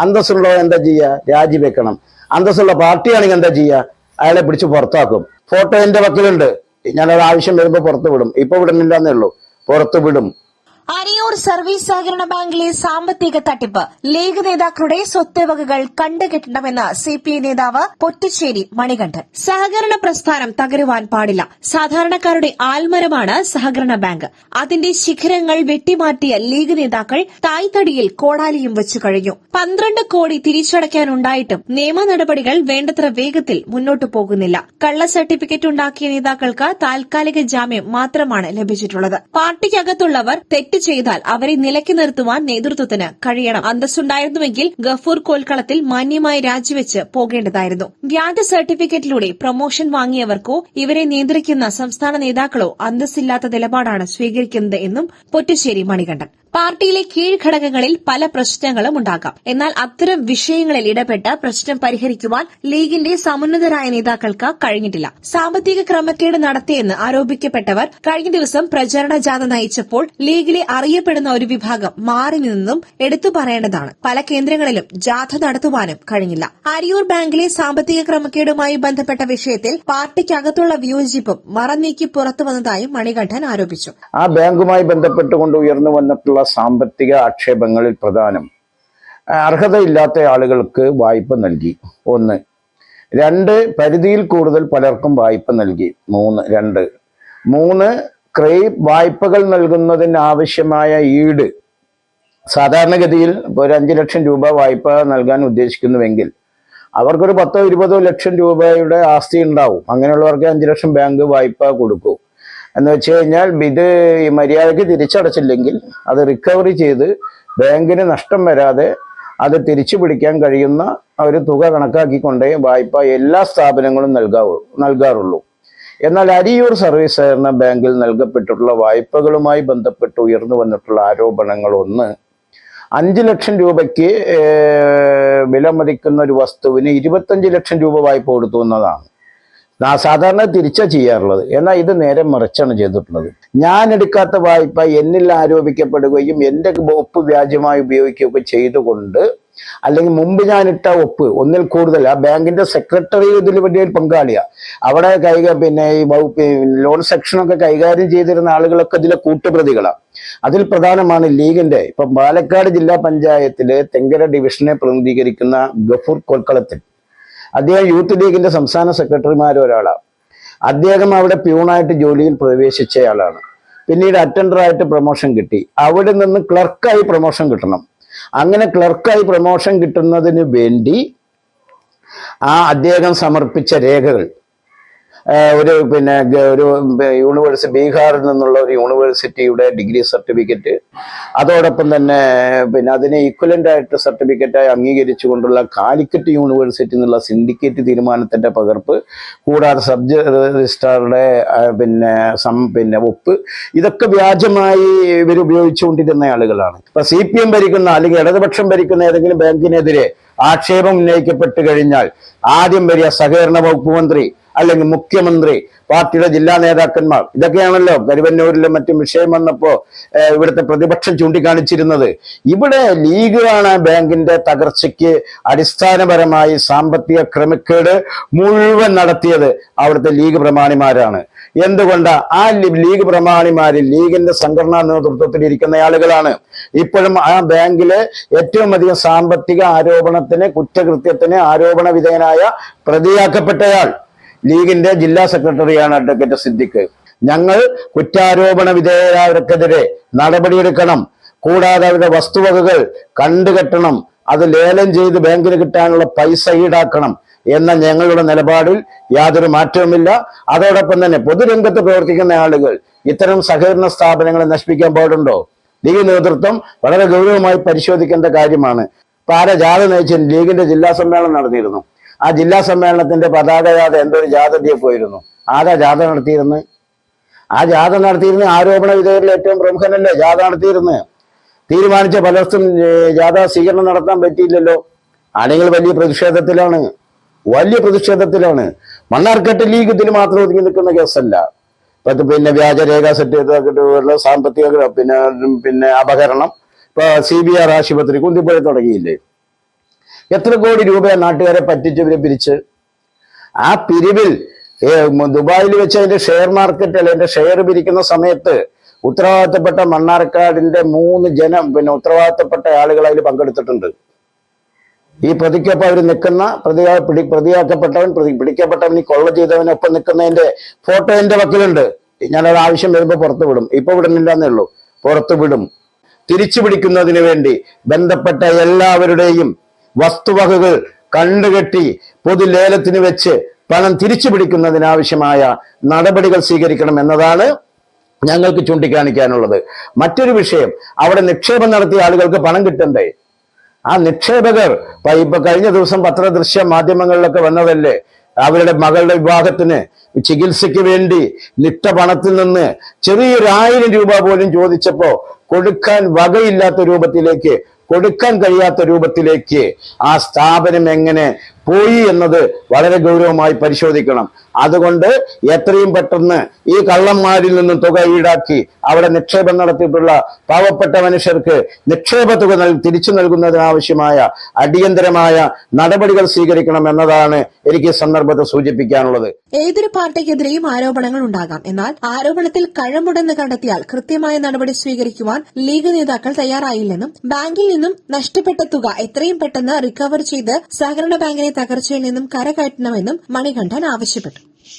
അന്തസ്സുള്ള എന്താ ചെയ്യുക? രാജിവെക്കണം. അന്തസ്സുള്ള പാർട്ടിയാണെങ്കിൽ എന്താ ചെയ്യുക? അയാളെ പിടിച്ച് പുറത്താക്കും. ഫോട്ടോ എന്റെ പക്കലുണ്ട്. ഞാനത് ആവശ്യം വരുമ്പോൾ പുറത്തു വിടും. ഇപ്പൊ വിടുന്നില്ലെന്നേ ഉള്ളൂ, പുറത്തു വിടും. അരിയൂർ സർവീസ് സഹകരണ ബാങ്കിലെ സാമ്പത്തിക തട്ടിപ്പ്, ലീഗ് നേതാക്കളുടെ സ്വത്ത് വകകൾ കണ്ടുകെട്ടണമെന്ന് സിപിഐ നേതാവ് പൊറ്റിശ്ശേരി മണികണ്ഠൻ. സഹകരണ പ്രസ്ഥാനം തകരുവാൻ പാടില്ല. സാധാരണക്കാരുടെ ആൽമരമാണ് സഹകരണ ബാങ്ക്. അതിന്റെ ശിഖരങ്ങൾ വെട്ടിമാറ്റിയ ലീഗ് നേതാക്കൾ തായ്തടിയിൽ കോടാലിയും വെച്ചു കഴിഞ്ഞു. 12 കോടി തിരിച്ചടയ്ക്കാനുണ്ടായിട്ടും നിയമ നടപടികൾ വേണ്ടത്ര വേഗത്തിൽ മുന്നോട്ടു പോകുന്നില്ല. കള്ള സർട്ടിഫിക്കറ്റ് ഉണ്ടാക്കിയ നേതാക്കൾക്ക് താൽക്കാലിക ജാമ്യം മാത്രമാണ് ലഭിച്ചിട്ടുള്ളത്. പാർട്ടിക്കകത്തുള്ളവർ തെറ്റ് ചെയ്താൽ അവരെ നിലയ്ക്ക് നിർത്തുവാൻ നേതൃത്വത്തിന് കഴിയണം. അന്തസ്സുണ്ടായിരുന്നുവെങ്കിൽ ഗഫൂർ കോൽക്കളത്തിൽ മാന്യമായി രാജിവെച്ച് പോകേണ്ടതായിരുന്നു. വ്യാജ സർട്ടിഫിക്കറ്റിലൂടെ പ്രൊമോഷൻ വാങ്ങിയവർക്കോ ഇവരെ നിയന്ത്രിക്കുന്ന സംസ്ഥാന നേതാക്കളോ അന്തസ്സില്ലാത്ത നിലപാടാണ് സ്വീകരിക്കുന്നത് എന്നും പൊറ്റിശ്ശേരി മണികണ്ഠൻ. പാർട്ടിയിലെ കീഴ്ഘടകങ്ങളിൽ പല പ്രശ്നങ്ങളും ഉണ്ടാകാം. എന്നാൽ അത്തരം വിഷയങ്ങളിൽ ഇടപെട്ട് പ്രശ്നം പരിഹരിക്കുവാൻ ലീഗിന്റെ സമുന്നതരായ നേതാക്കൾക്ക് കഴിഞ്ഞിട്ടില്ല. സാമ്പത്തിക ക്രമക്കേട് നടത്തിയെന്ന് ആരോപിക്കപ്പെട്ടവർ കഴിഞ്ഞ ദിവസം പ്രചരണ ജാഥ നയിച്ചപ്പോൾ ലീഗിലെ അറിയപ്പെടുന്ന ഒരു വിഭാഗം മാറി നിന്നും എടുത്തു പറയേണ്ടതാണ്. പല കേന്ദ്രങ്ങളിലും ജാഥ നടത്തുവാനും കഴിഞ്ഞില്ല. അരിയൂർ ബാങ്കിലെ സാമ്പത്തിക ക്രമക്കേടുമായി ബന്ധപ്പെട്ട വിഷയത്തിൽ പാർട്ടിക്കകത്തുള്ള വിയോജിപ്പും മറനീക്കി പുറത്തുവന്നതായും മണികണ്ഠൻ ആരോപിച്ചു. ആ ബാങ്കുമായി ബന്ധപ്പെട്ടുകൊണ്ട് ഉയർന്നു വന്നിട്ടുള്ള സാമ്പത്തിക ആക്ഷേപങ്ങളിൽ പ്രധാനം അർഹതയില്ലാത്ത ആളുകൾക്ക് വായ്പ നൽകി. 1. 2, പരിധിയിൽ കൂടുതൽ പലർക്കും വായ്പ നൽകി. 3 വായ്പകൾ നൽകുന്നതിന് ആവശ്യമായ ഈട്. സാധാരണഗതിയിൽ ഒരു 5 ലക്ഷം രൂപ വായ്പ നൽകാൻ ഉദ്ദേശിക്കുന്നുവെങ്കിൽ അവർക്കൊരു 10-20 ലക്ഷം രൂപയുടെ ആസ്തി ഉണ്ടാവും. അങ്ങനെയുള്ളവർക്ക് 5 ലക്ഷം ബാങ്ക് വായ്പ കൊടുക്കൂ. എന്ന് വെച്ച് കഴിഞ്ഞാൽ ഇത് മര്യാദയ്ക്ക് തിരിച്ചടച്ചില്ലെങ്കിൽ അത് റിക്കവറി ചെയ്ത് ബാങ്കിന് നഷ്ടം വരാതെ അത് തിരിച്ചു പിടിക്കാൻ കഴിയുന്ന ഒരു തുക കണക്കാക്കിക്കൊണ്ടേ വായ്പ എല്ലാ സ്ഥാപനങ്ങളും നൽകാറുള്ളൂ. എന്നാൽ അരിയൂർ സർവീസ് സഹകരണ ബാങ്കിൽ നൽകപ്പെട്ടിട്ടുള്ള വായ്പകളുമായി ബന്ധപ്പെട്ട് ഉയർന്നു വന്നിട്ടുള്ള ആരോപണങ്ങൾ 1, 5 ലക്ഷം രൂപയ്ക്ക് വിലമതിക്കുന്ന ഒരു വസ്തുവിന് 25 ലക്ഷം രൂപ വായ്പ കൊടുത്തു എന്നതാണ്. സാധാരണ തിരിച്ചാ ചെയ്യാറുള്ളത്. എന്നാൽ ഇത് നേരെ മറിച്ചാണ് ചെയ്തിട്ടുള്ളത്. ഞാൻ എടുക്കാത്ത വായ്പ എന്നിൽ ആരോപിക്കപ്പെടുകയും എന്റെ ഒപ്പ് വ്യാജമായി ഉപയോഗിക്കുകയൊക്കെ ചെയ്തുകൊണ്ട്, അല്ലെങ്കിൽ മുമ്പ് ഞാൻ ഇട്ട ഒപ്പ് ഒന്നിൽ കൂടുതൽ, ആ ബാങ്കിന്റെ സെക്രട്ടറി ഇതിൽ വലിയ പങ്കാളിയാ. അവിടെ ഈ ലോൺ സെക്ഷനൊക്കെ കൈകാര്യം ചെയ്തിരുന്ന ആളുകളൊക്കെ ഇതിലെ കൂട്ടുപ്രതികളാണ്. അതിൽ പ്രധാനമാണ് ലീഗിന്റെ ഇപ്പൊ പാലക്കാട് ജില്ലാ പഞ്ചായത്തിലെ തെങ്കര ഡിവിഷനെ പ്രതിനിധീകരിക്കുന്ന ഗഫൂർ കോൽക്കളത്തിൽ. അദ്ദേഹം യൂത്ത് ലീഗിന്റെ സംസ്ഥാന സെക്രട്ടറിമാരൊരാളാണ്. അദ്ദേഹം അവിടെ പ്യൂണായിട്ട് ജോലിയിൽ പ്രവേശിച്ചയാളാണ്. പിന്നീട് അറ്റൻഡറായിട്ട് പ്രൊമോഷൻ കിട്ടി. അവിടെ നിന്ന് ക്ലർക്കായി പ്രൊമോഷൻ കിട്ടണം. അങ്ങനെ ക്ലർക്കായി പ്രൊമോഷൻ കിട്ടുന്നതിന് വേണ്ടി അദ്ദേഹം സമർപ്പിച്ച രേഖകൾ, ഒരു യൂണിവേഴ്സിറ്റി, ബീഹാറിൽ നിന്നുള്ള ഒരു യൂണിവേഴ്സിറ്റിയുടെ ഡിഗ്രി സർട്ടിഫിക്കറ്റ്, അതോടൊപ്പം തന്നെ അതിനെ ഈക്വലന്റ് ആയിട്ട് സർട്ടിഫിക്കറ്റായി അംഗീകരിച്ചുകൊണ്ടുള്ള കാലിക്കറ്റ് യൂണിവേഴ്സിറ്റി എന്നുള്ള സിൻഡിക്കേറ്റ് തീരുമാനത്തിന്റെ പകർപ്പ്, കൂടാതെ സബ് രജിസ്ട്രാറുടെ ഒപ്പ്, ഇതൊക്കെ വ്യാജമായി ഇവർ ഉപയോഗിച്ചുകൊണ്ടിരുന്ന ആളുകളാണ്. ഇപ്പൊ CPM ഭരിക്കുന്ന അല്ലെങ്കിൽ ഇടതുപക്ഷം ഭരിക്കുന്ന ഏതെങ്കിലും ബാങ്കിനെതിരെ ആക്ഷേപം ഉന്നയിക്കപ്പെട്ട് കഴിഞ്ഞാൽ ആദ്യം വരിക സഹകരണ വകുപ്പ് മന്ത്രി അല്ലെങ്കിൽ മുഖ്യമന്ത്രി, പാർട്ടിയുടെ ജില്ലാ നേതാക്കന്മാർ. ഇതൊക്കെയാണല്ലോ കരുവന്നൂരിലും മറ്റും വിഷയം വന്നപ്പോ ഇവിടുത്തെ പ്രതിപക്ഷം ചൂണ്ടിക്കാണിച്ചിരുന്നത്. ഇവിടെ ലീഗാണ് ബാങ്കിന്റെ തകർച്ചയ്ക്ക് അടിസ്ഥാനപരമായി സാമ്പത്തിക ക്രമക്കേട് മുഴുവൻ നടത്തിയത്. അവിടുത്തെ ലീഗ് പ്രമാണിമാരാണ്. എന്തുകൊണ്ട്? ആ ലീഗ് പ്രമാണിമാര് ലീഗിന്റെ സംഘടനാ നേതൃത്വത്തിൽ ഇരിക്കുന്ന ആളുകളാണ്. ഇപ്പോഴും ആ ബാങ്കിലെ ഏറ്റവും അധികം സാമ്പത്തിക ആരോപണത്തിന്, കുറ്റകൃത്യത്തിന് ആരോപണ വിധേയനായ പ്രതിയാക്കപ്പെട്ടയാൾ ലീഗിന്റെ ജില്ലാ സെക്രട്ടറിയാണ് അഡ്വക്കേറ്റ് സിദ്ദിഖ്. ഞങ്ങൾ കുറ്റാരോപണ വിധേയരായവർക്കെതിരെ നടപടിയെടുക്കണം, കൂടാതെ അവരുടെ വസ്തുവകകൾ കണ്ടുകെട്ടണം, അത് ലേലം ചെയ്ത് ബാങ്കിന് കിട്ടാനുള്ള പൈസ ഈടാക്കണം എന്ന ഞങ്ങളുടെ നിലപാടിൽ യാതൊരു മാറ്റവുമില്ല. അതോടൊപ്പം തന്നെ പൊതുരംഗത്ത് പ്രവർത്തിക്കുന്ന ആളുകൾ ഇത്തരം സഹകരണ സ്ഥാപനങ്ങളെ നശിപ്പിക്കാൻ പാടുണ്ടോ? ലീഗ് നേതൃത്വം വളരെ ഗൗരവമായി പരിശോധിക്കേണ്ട കാര്യമാണ്. ഇപ്പൊ ആരെ ജാഥ നയിച്ചു? ലീഗിന്റെ ജില്ലാ സമ്മേളനം നടന്നിരുന്നു. ആ ജില്ലാ സമ്മേളനത്തിന്റെ പതാക ജാഥ എന്തൊരു ജാഥയെ പോയിരുന്നു. ആരാ ജാഥ നടത്തിയിരുന്നത്? ആ ജാഥ നടത്തിയിരുന്ന ആരോപണ വിധേയരിൽ ഏറ്റവും പ്രമുഖനല്ലേ ജാഥ നടത്തിയിരുന്നത്. തീരുമാനിച്ച പലർക്കും ജാഥ സ്വീകരണം നടത്താൻ പറ്റിയില്ലല്ലോ. ആളുകൾ വലിയ പ്രതിഷേധത്തിലാണ്. മണ്ണാർക്കാട്ട് ലീഗ് ഇതിന് മാത്രം ഒതുങ്ങി നിൽക്കുന്ന കേസല്ല. വ്യാജരേഖ സെറ്റ് ചെയ്ത സാമ്പത്തിക അപഹരണം, ഇപ്പൊ CBR ആശുപത്രി കുന്തിപ്പുഴ തുടങ്ങിയില്ലേ. എത്ര കോടി രൂപയാണ് നാട്ടുകാരെ പറ്റിച്ച് ഇവരെ പിരിച്ച്? ആ പിരിവിൽ ദുബായിൽ വെച്ച് അതിന്റെ ഷെയർ മാർക്കറ്റ് അല്ലെ അതിന്റെ ഷെയർ പിരിക്കുന്ന സമയത്ത് ഉത്തരവാദിത്തപ്പെട്ട മണ്ണാർക്കാടിന്റെ 3 ഉത്തരവാദിത്തപ്പെട്ട ആളുകൾ അതിൽ പങ്കെടുത്തിട്ടുണ്ട്. ഈ പ്രതിക്കൊപ്പം അവർ നിൽക്കുന്ന പ്രതിയാക്കപ്പെട്ടവൻ പിടിക്കപ്പെട്ടവൻ ഈ കൊള്ള ചെയ്തവനൊപ്പം നിൽക്കുന്നതിന്റെ ഫോട്ടോ എന്റെ വക്കിലുണ്ട്. ഞാനത് ആവശ്യം വരുമ്പോൾ പുറത്തു വിടും. ഇപ്പൊ വിടുന്നില്ലെന്നേ ഉള്ളൂ, പുറത്തു വിടും. തിരിച്ചു പിടിക്കുന്നതിന് വേണ്ടി ബന്ധപ്പെട്ട എല്ലാവരുടെയും വസ്തുവകകൾ കണ്ടുകെട്ടി പൊതുലേലത്തിന് വെച്ച് പണം തിരിച്ചു പിടിക്കുന്നതിനാവശ്യമായ നടപടികൾ സ്വീകരിക്കണം എന്നതാണ് ഞങ്ങൾക്ക് ചൂണ്ടിക്കാണിക്കാനുള്ളത്. മറ്റൊരു വിഷയം, അവിടെ നിക്ഷേപം നടത്തിയ ആളുകൾക്ക് പണം കിട്ടണ്ടേ? ആ നിക്ഷേപകർ ഇപ്പൊ കഴിഞ്ഞ ദിവസം പത്രദൃശ്യ മാധ്യമങ്ങളിലൊക്കെ വന്നതല്ലേ, അവരുടെ മകളുടെ വിവാഹത്തിന് ചികിത്സയ്ക്ക് വേണ്ടി നിട്ട പണത്തിൽ നിന്ന് ചെറിയൊരു 1000 രൂപ പോലും ചോദിച്ചപ്പോ കൊടുക്കാൻ വകയില്ലാത്ത രൂപത്തിലേക്ക്, കൊടുക്കാൻ കഴിയാത്ത രൂപത്തിലേക്ക് ആ സ്ഥാപനം എങ്ങനെ പോയി എന്നത് വളരെ ഗൗരവമായി പരിശോധിക്കണം. അതുകൊണ്ട് എത്രയും പെട്ടെന്ന് ഈ കള്ളന്മാരിൽ നിന്നും തുക ഈടാക്കി അവിടെ നിക്ഷേപം നടത്തിയിട്ടുള്ള പാവപ്പെട്ട മനുഷ്യർക്ക് നിക്ഷേപ തുക തിരിച്ചു നൽകുന്നതിനാവശ്യമായ അടിയന്തരമായ നടപടികൾ സ്വീകരിക്കണം എന്നതാണ് എനിക്ക് ഈ സന്ദർഭത്തിൽ സൂചിപ്പിക്കാനുള്ളത്. ഏതൊരു പാർട്ടിക്കെതിരെയും ആരോപണങ്ങൾ ഉണ്ടാകാം. എന്നാൽ ആരോപണത്തിൽ കഴമ്പുണ്ടെന്ന് കണ്ടെത്തിയാൽ കൃത്യമായ നടപടി സ്വീകരിക്കുവാൻ ലീഗ് നേതാക്കൾ തയ്യാറായില്ലെന്നും ബാങ്കിൽ നിന്നും നഷ്ടപ്പെട്ട തുക എത്രയും പെട്ടെന്ന് റിക്കവർ ചെയ്ത് സഹകരണ ബാങ്കിനെ തകർച്ചയിൽ നിന്നും കരകയറ്റണമെന്നും മണികണ്ഠൻ ആവശ്യപ്പെട്ടു.